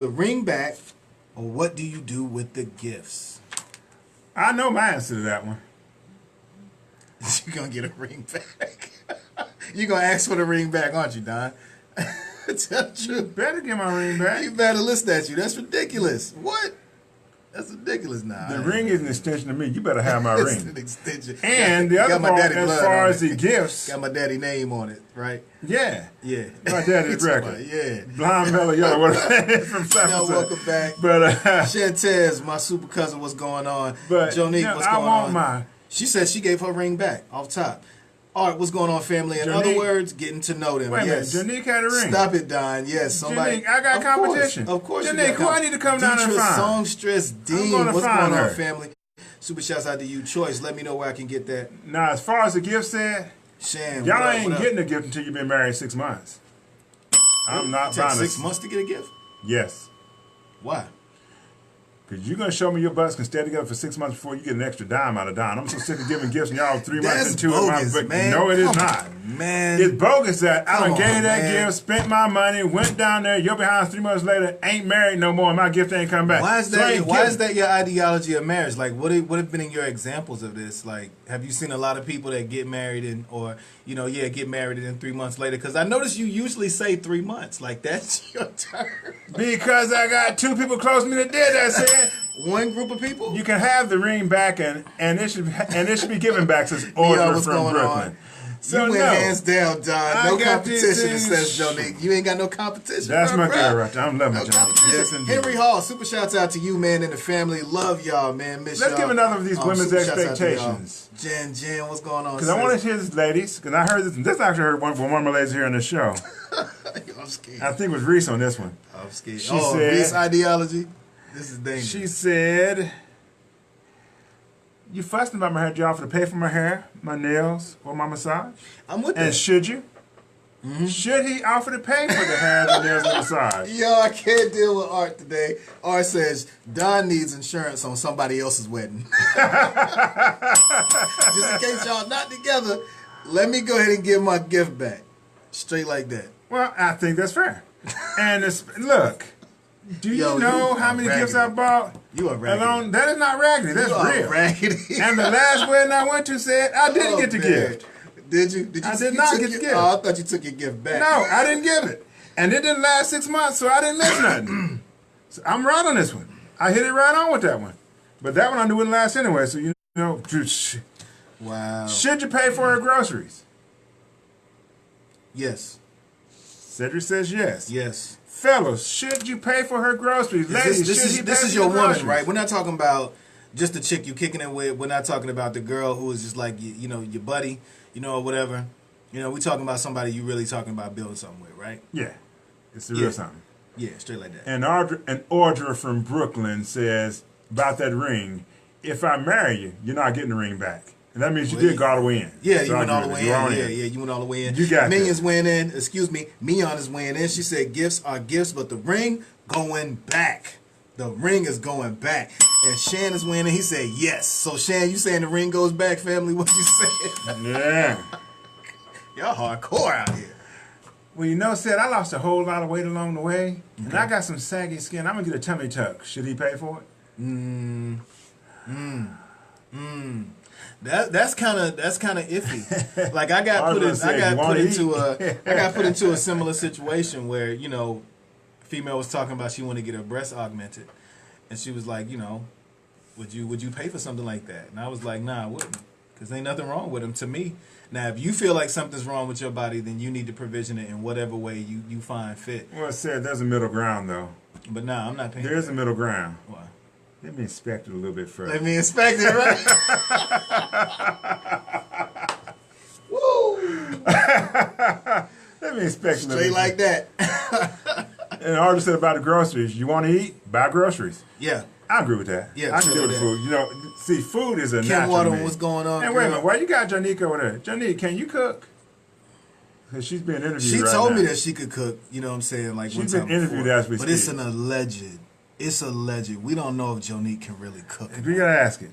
the ring back, or what do you do with the gifts? I know my answer to that one. You're going to get a ring back. You're going to ask for the ring back, aren't you, Don? Tell the You truth. better get my ring back. You better listen at you. That's ridiculous. What? That's ridiculous now. The ring is an extension of me. You better have my It's ring. an extension. And the other Got my part, daddy as blood far on as it. the gifts, Got my daddy name on it, right? yeah, Yeah. my daddy's record. Yeah. Blonde, mellow, yellow, whatever it is from South. Yo, welcome back. But Shantez, my super cousin, what's going on? but Jonique, no, what's I going want on? mine. She said she gave her ring back off top. All right, what's going on, family? In other Jonique- words, getting to know them. Wait a Yes. minute, Jonique had a ring. Stop it, Don. Yes, somebody. Jonique, I got Of competition. Course, of course, you Jonique, got who I need to come down and Deetra find? Songstress Dean, gonna what's find going on, her. family? Super shouts out to you, Choice. Let me know where I can get that. Now, as far as the gift said, Shan, y'all what up, ain't what up? getting a gift until you've been married 6 months. I'm not It takes buying 6 months to get a gift? Yes. Why? Because you're going to show me your butts can stay together for 6 months before you get an extra dime out of Don. I'm so sick of giving gifts and y'all 3 months That's into bogus, it. man. No, it is Come not. on, man. It's bogus that I Come done gave on, that man. gift, spent my money, went down there, you're behind 3 months later, ain't married no more, and my gift ain't come back. Why is So I that? ain't Why giving. is that your ideology of marriage? Like, what have been in your examples of this? Like, have you seen a lot of people that get married or get married and then 3 months later? Because I notice you usually say 3 months. Like that's your term. Because I got 2 people close to me that did that said, One group of people. you can have the ring back and it should be given back since Yo, order what's from going Brooklyn. on? So you went no. hands down, Don. I No got competition, it these says things- Jonique. You ain't got no competition. That's bruh, my bruh. girl right there. I'm loving No it, Johnny. competition. Yes, indeed. Henry Hall, super shouts out to you, man, and the family. Love y'all, man. Miss Let's y'all. give another of these women's super shouts out to y'all. expectations. Jen, what's going on? Because I want to hear this, ladies, because I heard this. This actually heard one of my ladies here on the show. I'm scared. I think it was Reese on this one. I'm scared. She Oh, said- Reese ideology. This is dangerous. She said, "You fussing about my hair? Do you offer to pay for my hair, my nails, or my massage? I'm with And that. should you? Should he offer to pay for the hair, the nails, and the massage?" Yo, I can't deal with Art today. Art says Don needs insurance on somebody else's wedding. Just in case y'all not together, let me go ahead and give my gift back. Straight like that. Well, I think that's fair. And look, do you Yo, know you how are many gifts I raggedy. bought? You are raggedy. Alone, that is not raggedy. That's You are real. raggedy. And the last wedding I went to said I didn't get the man. gift. Did you? Did you? I did you not took get the your- gift. Oh, I thought you took your gift back. No, I didn't give it. And it didn't last 6 months, so I didn't miss nothing. So I'm right on this one. I hit it right on with that one. But that one I knew wouldn't last anyway, so you know. Wow. Should you pay for her groceries? Yes. Cedric says yes. Yes. Fellas, should you pay for her groceries? Ladies, should he pay This for is your woman, groceries? right? We're not talking about just the chick you kicking it with. We're not talking about the girl who is just like your buddy, or whatever. We're talking about somebody you really talking about building something with, right? Yeah. It's the Yeah. real something. Yeah, straight like that. And an order from Brooklyn says about that ring, if I marry you, you're not getting the ring back. And that means you Well, did go all the way in. Yeah, So you I went all agree the with way you. in. You're Yeah, on yeah, you went all the way in. You got Millions went in. Excuse me, Mion is weighing in. She said gifts are gifts, but the ring going back. The ring is going back. And Shan is weighing in. He said yes. So Shan, you saying the ring goes back, family? What you saying? Yeah. Y'all hardcore out here. Well, said I lost a whole lot of weight along the way, and I got some saggy skin. I'm gonna get a tummy tuck. Should he pay for it? That's kind of iffy. Like I got I was put in, gonna say, I you got wanna put into eat? a I got put into a similar situation where female was talking about she wanted to get her breast augmented, and she was like, would you pay for something like that? And I was like, nah, I wouldn't, because ain't nothing wrong with them to me. Now, if you feel like something's wrong with your body, then you need to provision it in whatever way you find fit. Well, it said there's a middle ground, though. But nah, I'm not paying. There is a middle ground. Why? Let me inspect it a little bit further. Let me inspect it, right? Woo! Let me inspect it a little Straight bit. like that. And the artist said about the groceries. You want to eat? Buy groceries. Yeah. I agree with that. Yeah, I can true deal with that. food. See, food is a Kim natural Water, me. what's going on? And wait a girl? minute, why you got Janique over there? Janique, can you cook? Because she's being interviewed She right told now. me that she could cook, you know what I'm saying? Like one She's time been interviewed before. as we But it's speak. an alleged. It's alleged. We don't know if Jonique can really cook. We gotta ask it.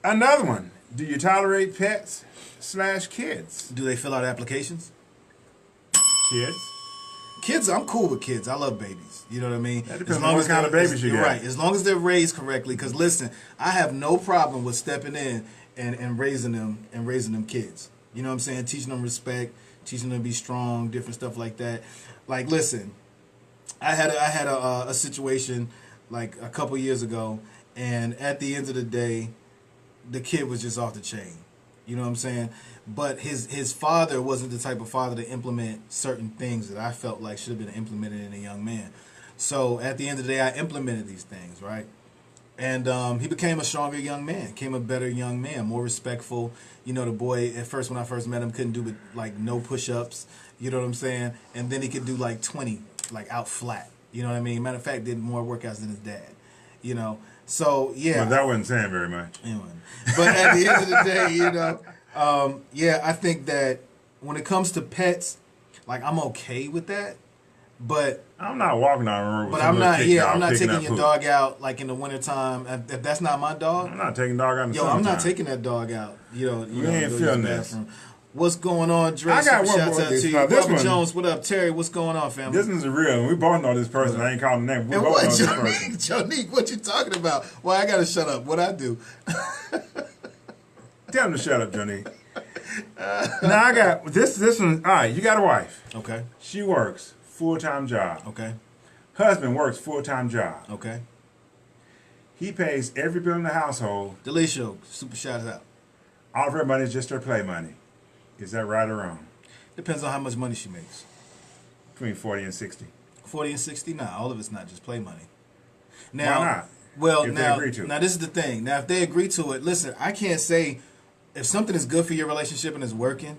Another one. Do you tolerate pets / kids? Do they fill out applications? Kids? Kids, I'm cool with kids. I love babies. You know what I mean? That depends on what kind of babies you get. Right. As long as they're raised correctly. Because listen, I have no problem with stepping in and raising them kids. You know what I'm saying? Teaching them respect, teaching them to be strong, different stuff like that. Like, listen, I had a situation like a couple years ago, and at the end of the day, the kid was just off the chain. You know what I'm saying? But his father wasn't the type of father to implement certain things that I felt like should have been implemented in a young man. So at the end of the day, I implemented these things, right? And he became a stronger young man, became a better young man, more respectful. You know, the boy, at first, when I first met him, couldn't do like no push-ups. You know what I'm saying? And then he could do like 20, like out flat. You know what I mean? Matter of fact, did more workouts than his dad. You know? So, yeah. Well, that wasn't saying very much. Anyway. But at the end of the day, you know, yeah, I think that when it comes to pets, like, I'm okay with that. But I'm not walking down the road with I'm not taking your poop. dog out like in the wintertime. If that's not my dog, I'm not taking dog out in the yo, I'm summertime. not taking that dog out. You know, ain't feeling this. What's going on, Dre? I got one Shouts more out to you. now, this Robert one- Jones, what up? Terry, what's going on, family? This one's real. We both know this person. I ain't calling the name. We and both what, know this person. Jonique, what you talking about? Why I gotta shut up? What I do? Tell him to shut up, Johnny. Now I got this one. All right, you got a wife. Okay. She works full-time job. Okay. Husband works full-time job. Okay. He pays every bill in the household. Delisho, super shout out. All of her money is just her play money. Is that right or wrong? Depends on how much money she makes. Between 40 and 60. 40 and 60? Nah, all of it's not just play money. Now, Why not? Well, If they now, agree to it. now this is the thing. Now, if they agree to it, listen, I can't say if something is good for your relationship and is working,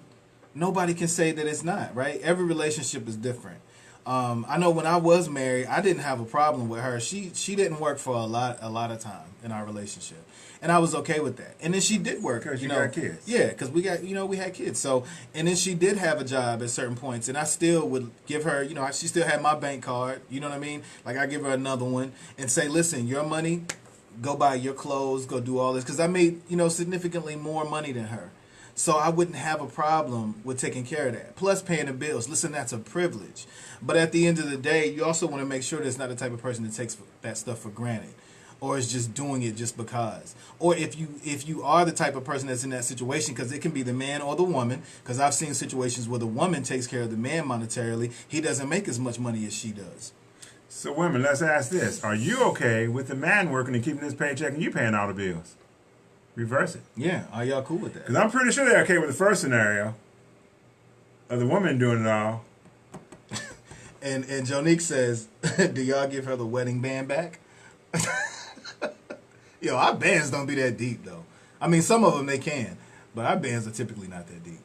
nobody can say that it's not, right? Every relationship is different. I know when I was married, I didn't have a problem with her. She didn't work for a lot of time in our relationship, and I was okay with that. And then she did work Because you know, got kids. Yeah, because we had kids. So, and then she did have a job at certain points, and I still would give her, she still had my bank card. You know what I mean? Like I give her another one and say, listen, your money, go buy your clothes, go do all this, because I made significantly more money than her. So I wouldn't have a problem with taking care of that. Plus paying the bills. Listen, that's a privilege. But at the end of the day, you also want to make sure that it's not the type of person that takes that stuff for granted, or is just doing it just because. Or if you are the type of person that's in that situation, because it can be the man or the woman, because I've seen situations where the woman takes care of the man monetarily, he doesn't make as much money as she does. So women, let's ask this. Are you okay with the man working and keeping his paycheck and you paying all the bills? Reverse it. Yeah, are y'all cool with that? Because I'm pretty sure they're okay with the first scenario of the woman doing it all. And Jonique says, do y'all give her the wedding band back? Yo, our bands don't be that deep, though. I mean, some of them they can, but our bands are typically not that deep.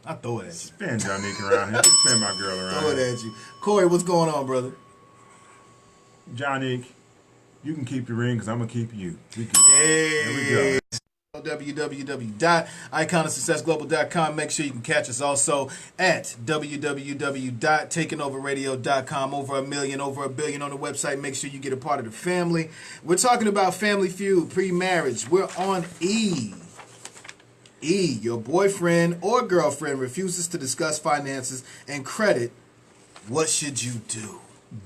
I throw it at you. Spin Jonique around here. Spin my girl around Throw it here. at you. Corey, what's going on, brother? Jonique, you can keep the ring because I'm going to keep you. There we Hey. go. www.iconofsuccessglobal.com. Make sure you can catch us also at www.takingoverradio.com. Over 1 million, over 1 billion on the website. Make sure you get a part of the family. We're talking about Family Feud, pre-marriage. We're on E. E, your boyfriend or girlfriend refuses to discuss finances and credit. What should you do?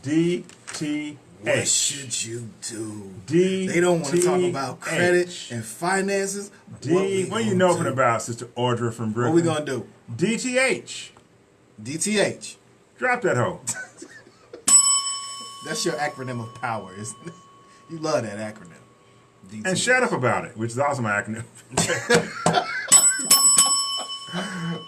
DT. What should you do? D. They don't want to talk about credit and finances. What you know about Sister Audra from Brooklyn? What we gonna do? DTH. DTH. Drop that hoe. That's your acronym of power, isn't it? You love that acronym. DTH. And shut up about it, which is also my acronym.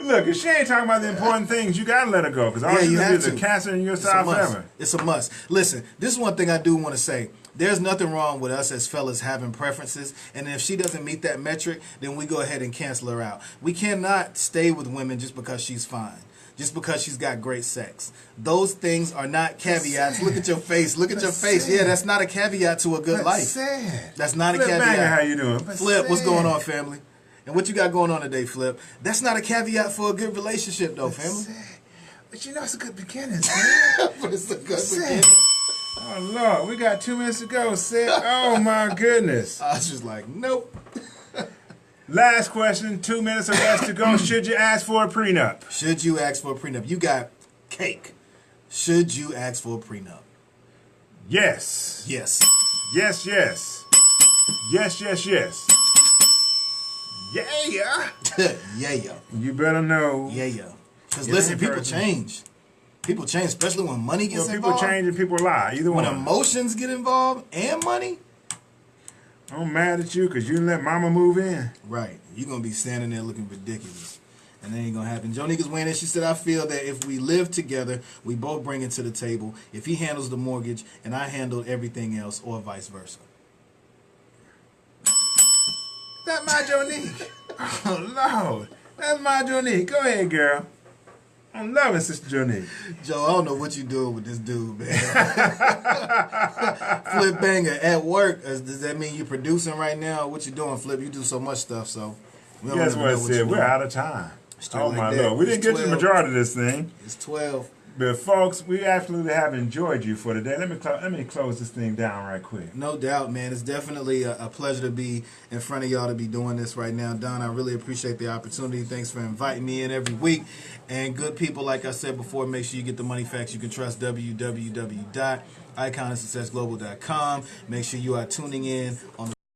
Look, if she ain't talking about the important things, you gotta let her go. Because all Yeah, she's you gonna do have is a to. cancer in your It's a side must. forever. It's a must. Listen, this is one thing I do want to say. There's nothing wrong with us as fellas having preferences, and if she doesn't meet that metric, then we go ahead and cancel her out. We cannot stay with women just because she's fine, just because she's got great sex. Those things are not caveats. Look at your face. Look at your face. sad. Yeah, that's not a caveat to a good life. Sad. That's not a Flip caveat. Banger, how you doing? Flip, what's going on, family? And what you got going on today, Flip? That's not a caveat for a good relationship, though, family. But you know it's a good beginning, But it's a good Sad. beginning. Oh, Lord, we got 2 minutes to go, Sid. Oh, my goodness. I was just like, nope. Last question, 2 minutes or less to go. Should you ask for a prenup? Should you ask for a prenup? You got cake. Should you ask for a prenup? Yes. Yes. Yes, yes. Yes, yes, yes. Yeah. Yeah. You better know. Yeah. Because It listen, ain't people personal. change. People change, especially when money gets Well, people involved. change and people lie. Either When one. emotions get involved and money, I'm mad at you because you didn't let mama move in. right, you're going to be standing there looking ridiculous. And that ain't going to happen. Jonica's weighing in. She said, I feel that if we live together, we both bring it to the table. If he handles the mortgage and I handle everything else, or vice versa. That's my Jonique. Oh, Lord. That's my Jonique. Go ahead, girl. I'm loving Sister Jonique. Joe, I don't know what you doing with this dude, man. Flip Banger at work. Does that mean you're producing right now? What you doing, Flip? You do so much stuff, so we don't Guess even what it know what said? you're We're doing. out of time. Straight Oh, like my that. Lord. We It's didn't get to the 12. majority of this thing. It's 12. But, folks, we absolutely have enjoyed you for today. Let me close this thing down right quick. No doubt, man. It's definitely a pleasure to be in front of y'all to be doing this right now. Don, I really appreciate the opportunity. Thanks for inviting me in every week. And good people, like I said before, make sure you get the money facts you can trust, www.iconofsuccessglobal.com. Make sure you are tuning in on the